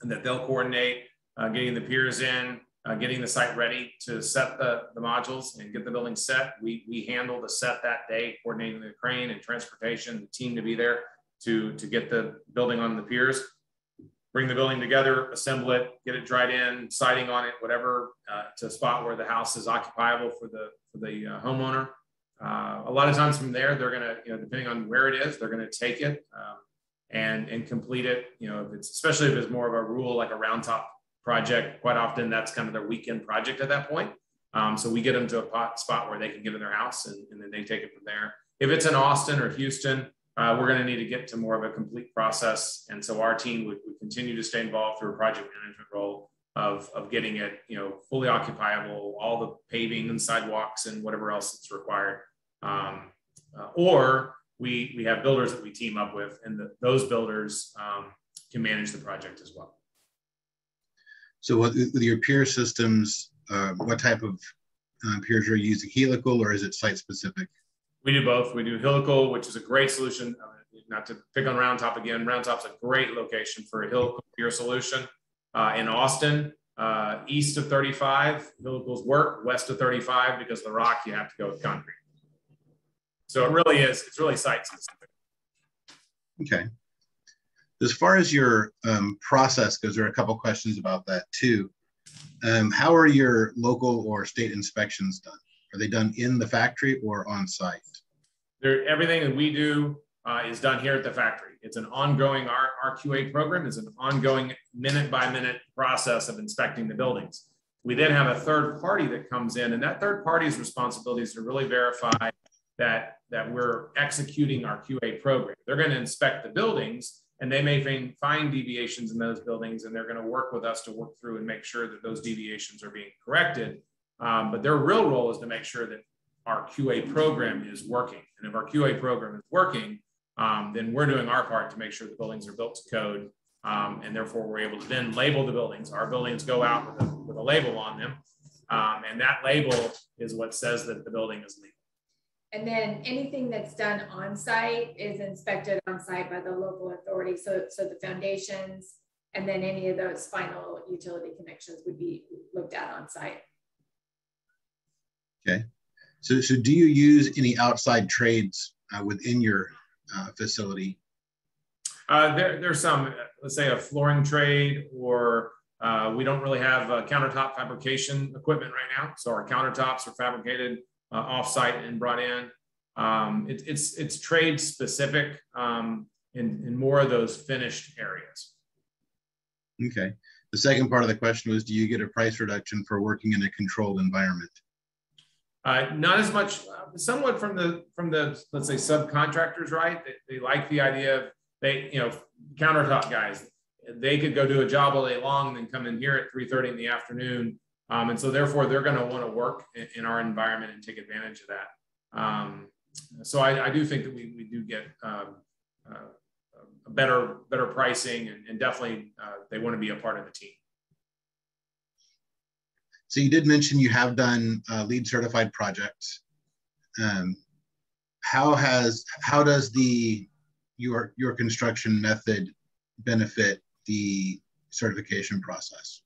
and that they'll coordinate getting the piers in, getting the site ready to set the modules and get the building set. We handle the set that day, coordinating the crane and transportation, the team to be there to get the building on the piers, bring the building together, assemble it, get it dried in, siding on it, whatever, to a spot where the house is occupiable for the homeowner. A lot of times from there, they're going to, you know, depending on where it is, they're going to take it and complete it. You know, especially if it's more of a rural, like a Round Top project, quite often that's kind of their weekend project at that point. So we get them to a spot where they can get in their house and then they take it from there. If it's in Austin or Houston, we're going to need to get to more of a complete process. And so our team would continue to stay involved through a project management role of getting it, you know, fully occupiable, all the paving and sidewalks and whatever else that's required. Or we have builders that we team up with, and those builders can manage the project as well. So with your pier systems, what type of piers are you using? Helical, or is it site specific? We do both. We do helical, which is a great solution. Not to pick on Round Top again, Round Top's a great location for a helical pier solution. In Austin, east of 35, helicals work. West of 35, because of the rock, you have to go with concrete. So it really is, it's really site specific. Okay. As far as your process goes, there are a couple questions about that too. How are your local or state inspections done? Are they done in the factory or on site? Everything that we do is done here at the factory. It's an ongoing, our QA program is an ongoing minute by minute process of inspecting the buildings. We then have a third party that comes in, and that third party's responsibility is to really verify that we're executing our QA program. They're going to inspect the buildings, and they may find deviations in those buildings, and they're going to work with us to work through and make sure that those deviations are being corrected. But their real role is to make sure that our QA program is working. And if our QA program is working, then we're doing our part to make sure the buildings are built to code. And therefore we're able to then label the buildings. Our buildings go out with a label on them. And that label is what says that the building is legal. And then anything that's done on site is inspected on site by the local authority. So the foundations and then any of those final utility connections would be looked at on site. Okay. So do you use any outside trades within your facility? There's some, let's say a flooring trade, or we don't really have countertop fabrication equipment right now. So our countertops are fabricated off-site and brought in. It's trade specific in more of those finished areas. Okay. The second part of the question was, do you get a price reduction for working in a controlled environment? Not as much, somewhat from the let's say subcontractors, right? They like the idea of countertop guys, they could go do a job all day long and then come in here at 3:30 in the afternoon. And so therefore they're going to want to work in our environment and take advantage of that. So I do think that we do get a better pricing, and definitely they want to be a part of the team. So you did mention you have done LEED certified projects. How does your construction method benefit the certification process?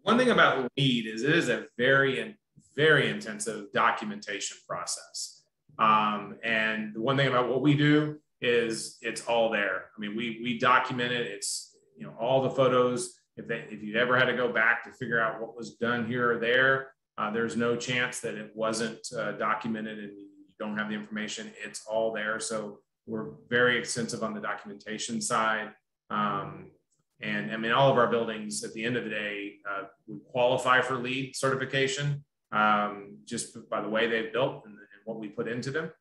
One thing about LEED is it is a very, very intensive documentation process. And the one thing about what we do is it's all there. I mean, we document it. It's, all the photos. If you ever had to go back to figure out what was done here or there, there's no chance that it wasn't documented and you don't have the information. It's all there. So we're very extensive on the documentation side. And I mean, all of our buildings at the end of the day would qualify for LEED certification just by the way they've built and what we put into them.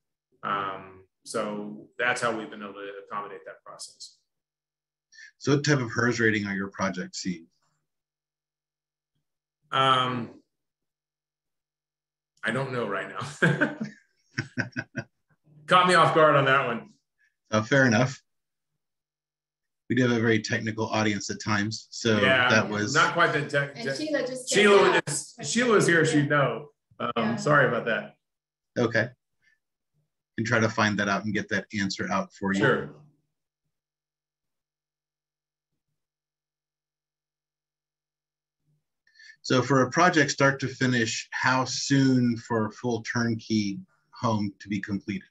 So that's how we've been able to accommodate that process. So what type of HERS rating are your projects seeing? I don't know right now. Caught me off guard on that one. Fair enough. We do have a very technical audience at times, so yeah, that was not quite the tech. And Sheila was here, she'd know. Yeah. Sorry about that. okay. And try to find that out and get that answer out for you. Sure. So for a project start to finish, how soon for a full turnkey home to be completed?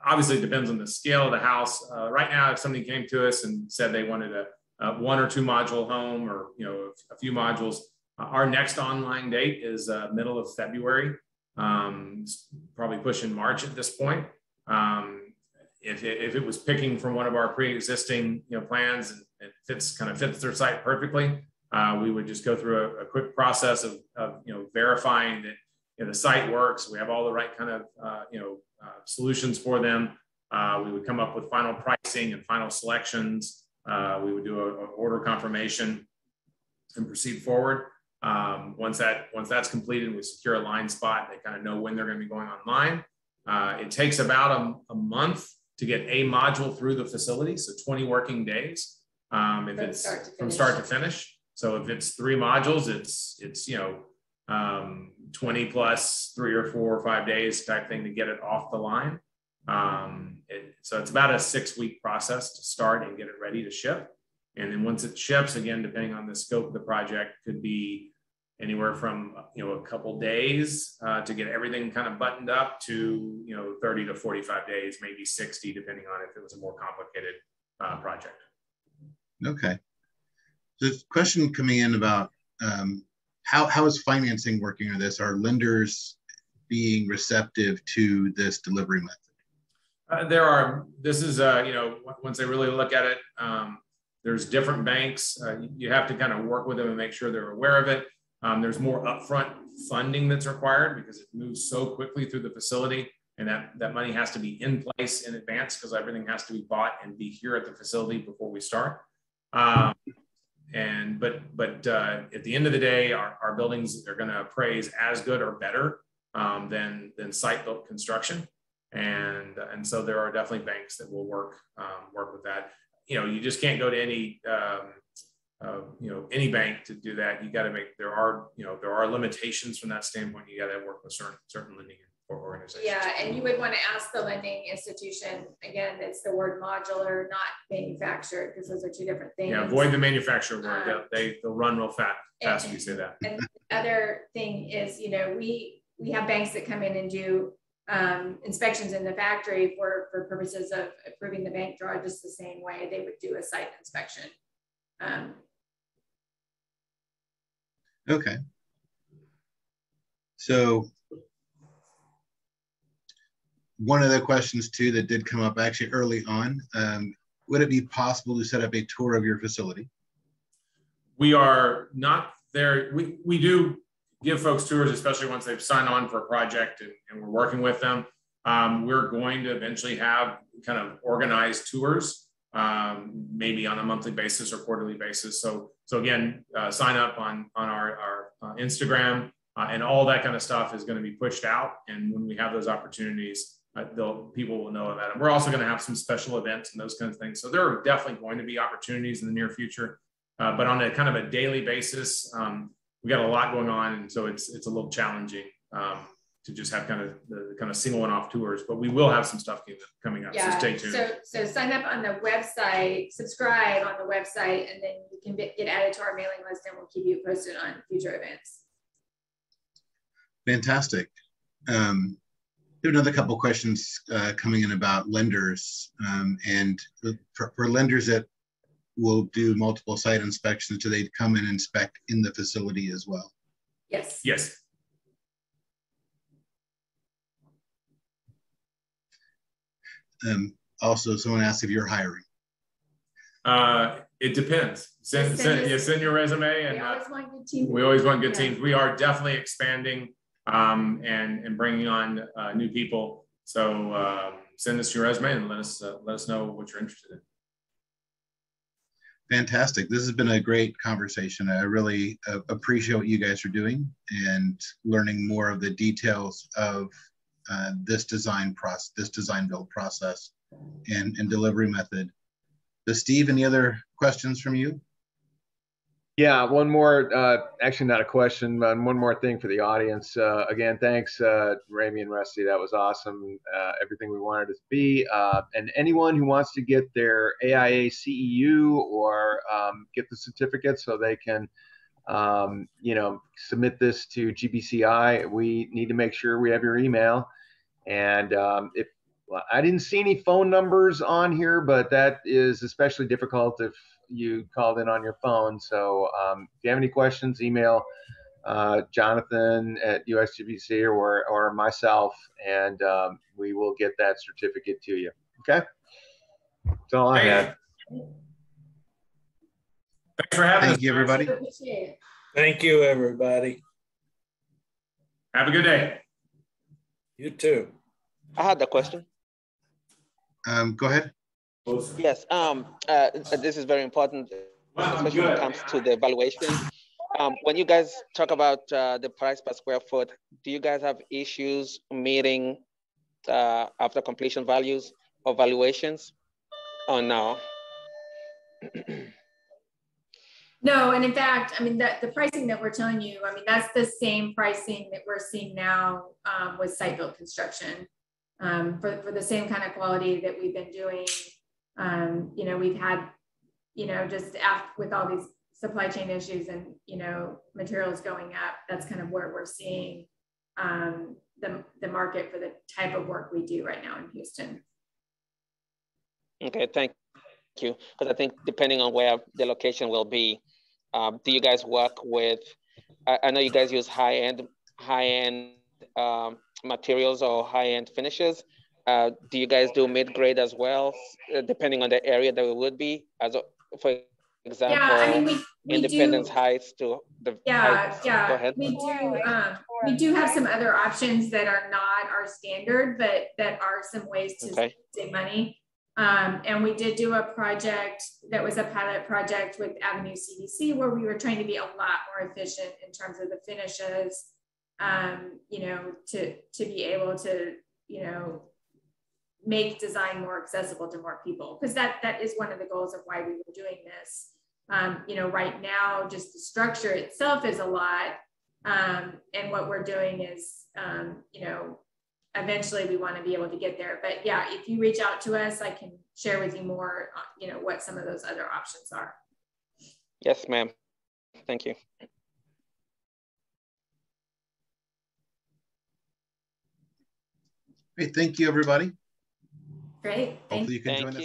Obviously, it depends on the scale of the house. Right now, if somebody came to us and said they wanted a 1 or 2 module home, or a few modules, our next online date is middle of February. Probably pushing March at this point. If it was picking from one of our pre-existing plans and it fits their site perfectly, we would just go through a quick process of verifying that the site works. We have all the right kind of solutions for them. We would come up with final pricing and final selections. We would do an order confirmation and proceed forward. Once that's completed and we secure a line spot, they kind of know when they're going to be going online. It takes about a month to get a module through the facility, so 20 working days if it's from start to finish. So if it's 3 modules, it's 20 plus 3 or 4 or 5 days type thing to get it off the line. So it's about a 6-week process to start and get it ready to ship. And then once it ships, again, depending on the scope of the project, could be anywhere from a couple days to get everything kind of buttoned up to 30 to 45 days, maybe 60, depending on if it was a more complicated project. Okay. The question coming in about how is financing working on this? Are lenders being receptive to this delivery method? This is once they really look at it, there's different banks. You have to kind of work with them and make sure they're aware of it. There's more upfront funding that's required because it moves so quickly through the facility, and that money has to be in place in advance because everything has to be bought and be here at the facility before we start. But at the end of the day, our buildings are going to appraise as good or better than site-built construction, and so there are definitely banks that will work with that. You just can't go to any any bank to do that. You got to there are limitations from that standpoint. You got to work with certain lending organizations. Yeah, and you would want to ask the lending institution, again, it's the word modular, not manufactured, because those are two different things. Yeah, avoid the manufacturer word. They'll run real fast if you say that. And the other thing is, we have banks that come in and do inspections in the factory for purposes of approving the bank draw just the same way they would do a site inspection. Okay. So one of the questions too that did come up actually early on, would it be possible to set up a tour of your facility? We are not there. We do give folks tours, especially once they've signed on for a project and we're working with them. We're going to eventually have kind of organized tours, maybe on a monthly basis or quarterly basis. So again, sign up on our Instagram, and all that kind of stuff is going to be pushed out. And when we have those opportunities, people will know about it. We're also going to have some special events and those kinds of things. So there are definitely going to be opportunities in the near future, but on a kind of a daily basis, we got a lot going on, and so it's a little challenging to just have kind of the kind of single one-off tours. But we will have some stuff coming up. Yeah. So stay tuned. So sign up on the website, subscribe on the website, and then you can get added to our mailing list, and we'll keep you posted on future events. Fantastic. There are another couple of questions coming in about lenders, and for lenders that will do multiple site inspections, do they come and inspect in the facility as well? Yes. Yes. Also, someone asked if you're hiring. It depends. Send your resume, and we always want good teams. We always want good teams. We are definitely expanding and bringing on new people. So send us your resume and let us know what you're interested in. Fantastic. This has been a great conversation. I really appreciate what you guys are doing and learning more of the details of this design build process and delivery method. Does Steve, any other questions from you? Yeah, one more, actually not a question, but one more thing for the audience. Again, thanks, Rame and Rusty. That was awesome. Everything we wanted it to be. And anyone who wants to get their AIA CEU or get the certificate so they can, submit this to GBCI, we need to make sure we have your email. And I didn't see any phone numbers on here, but that is especially difficult if you called in on your phone. So if you have any questions, email Jonathan at USGBC or myself, and we will get that certificate to you. Okay? That's all I had. Thanks for having us. Thank you, everybody. Appreciate it. Thank you, everybody. Have a good day. You too. I had the question. Go ahead. Yes, this is very important, especially when it comes to the valuation. When you guys talk about the price per square foot, do you guys have issues meeting after completion values or valuations, or no? No, and in fact, I mean, the pricing that we're telling you, I mean, that's the same pricing that we're seeing now with site-built construction for the same kind of quality that we've been doing. We've had, just with all these supply chain issues and, you know, materials going up, that's kind of where we're seeing the market for the type of work we do right now in Houston. Okay, thank you. Because I think depending on where the location will be, do you guys work with, I know you guys use high-end materials or high-end finishes. Do you guys do mid-grade as well, depending on the area that it would be? For example, yeah, I mean, we Independence do, Heights to the yeah, Heights. yeah. Go ahead. We do have some other options that are not our standard, but that are some ways to save money. And we did do a project that was a pilot project with Avenue CDC where we were trying to be a lot more efficient in terms of the finishes, you know, to be able to, you know, make design more accessible to more people, because that is one of the goals of why we were doing this. You know, right now, just the structure itself is a lot. And what we're doing is, you know, eventually we want to be able to get there. But yeah, if you reach out to us, I can share with you more, you know, what some of those other options are. Yes, ma'am. Thank you. Great. Thank you, everybody. Great. Hopefully you can join us.